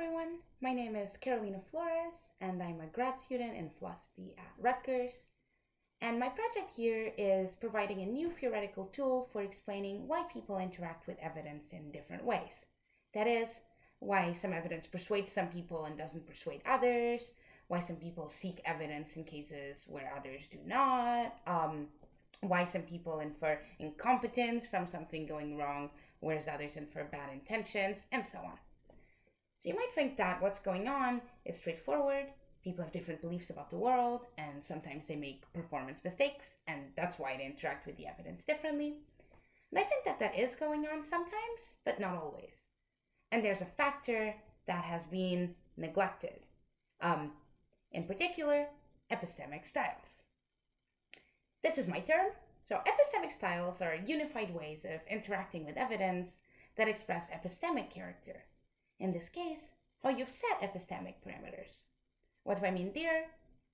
everyone, my name is Carolina Flores and I'm a grad student in philosophy at Rutgers. And my project here is providing a new theoretical tool for explaining why people interact with evidence in different ways. That is, why some evidence persuades some people and doesn't persuade others, why some people seek evidence in cases where others do not, why some people infer incompetence from something going wrong, whereas others infer bad intentions, and so on. So you might think that what's going on is straightforward. People have different beliefs about the world, and sometimes they make performance mistakes, and that's why they interact with the evidence differently. And I think that that is going on sometimes, but not always. And there's a factor that has been neglected. In particular, epistemic styles. This is my term. So epistemic styles are unified ways of interacting with evidence that express epistemic character. In this case, how you've set epistemic parameters. What do I mean there?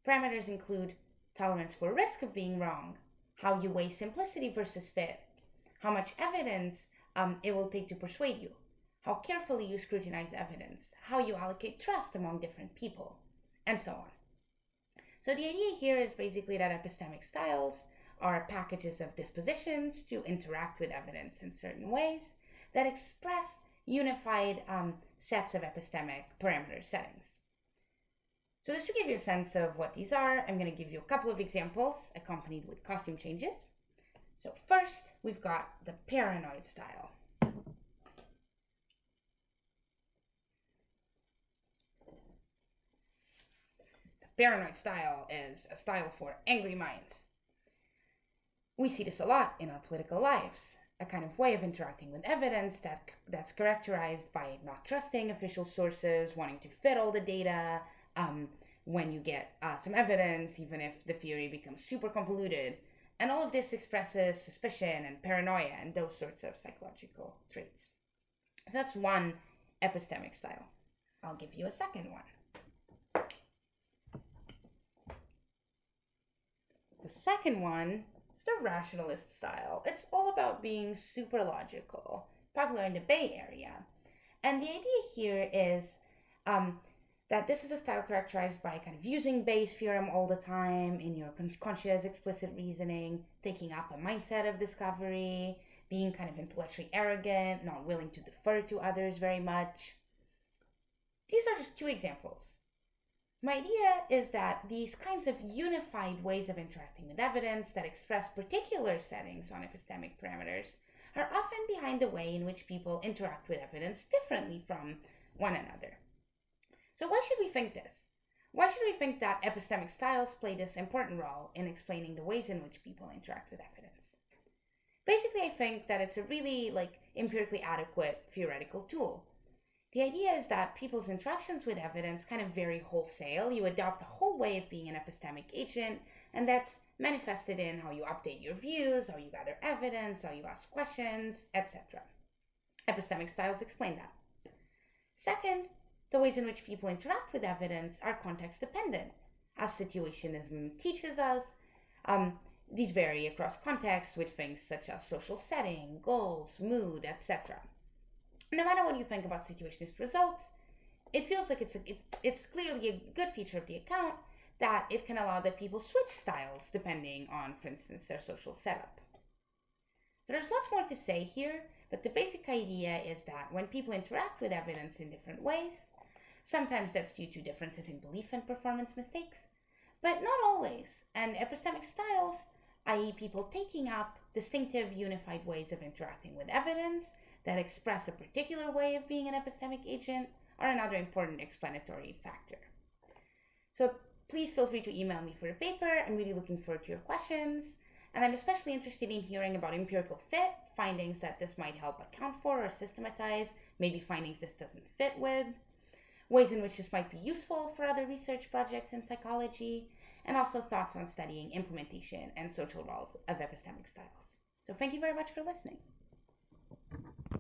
Parameters include tolerance for risk of being wrong, how you weigh simplicity versus fit, how much evidence it will take to persuade you, how carefully you scrutinize evidence, how you allocate trust among different people, and so on. So the idea here is basically that epistemic styles are packages of dispositions to interact with evidence in certain ways that express unified sets of epistemic parameter settings. So just to give you a sense of what these are, I'm going to give you a couple of examples accompanied with costume changes. So first, we've got the paranoid style. The paranoid style is a style for angry minds. We see this a lot in our political lives. A kind of way of interacting with evidence that's characterized by not trusting official sources, wanting to fit all the data, when you get some evidence, even if the theory becomes super convoluted. And all of this expresses suspicion and paranoia and those sorts of psychological traits. So that's one epistemic style. I'll give you a second one. The second one, the rationalist style. It's all about being super logical, popular in the Bay Area. And the idea here is that this is a style characterized by kind of using Bayes' theorem all the time in your conscious, explicit reasoning, taking up a mindset of discovery, being kind of intellectually arrogant, not willing to defer to others very much. These are just two examples. My idea is that these kinds of unified ways of interacting with evidence that express particular settings on epistemic parameters are often behind the way in which people interact with evidence differently from one another. So why should we think this? Why should we think that epistemic styles play this important role in explaining the ways in which people interact with evidence? Basically, I think that it's a really empirically adequate theoretical tool. The idea is that people's interactions with evidence kind of vary wholesale. You adopt a whole way of being an epistemic agent, and that's manifested in how you update your views, how you gather evidence, how you ask questions, etc. Epistemic styles explain that. Second, the ways in which people interact with evidence are context dependent. As situationism teaches us, these vary across contexts with things such as social setting, goals, mood, etc. No matter what you think about situationist results, it feels like it's clearly a good feature of the account that it can allow that people switch styles depending on, for instance, their social setup. So there's lots more to say here, but the basic idea is that when people interact with evidence in different ways, sometimes that's due to differences in belief and performance mistakes, but not always. And epistemic styles, i.e. people taking up distinctive unified ways of interacting with evidence that express a particular way of being an epistemic agent, are another important explanatory factor. So please feel free to email me for the paper. I'm really looking forward to your questions. And I'm especially interested in hearing about empirical fit, findings that this might help account for or systematize, maybe findings this doesn't fit with, ways in which this might be useful for other research projects in psychology, and also thoughts on studying implementation and social roles of epistemic styles. So thank you very much for listening.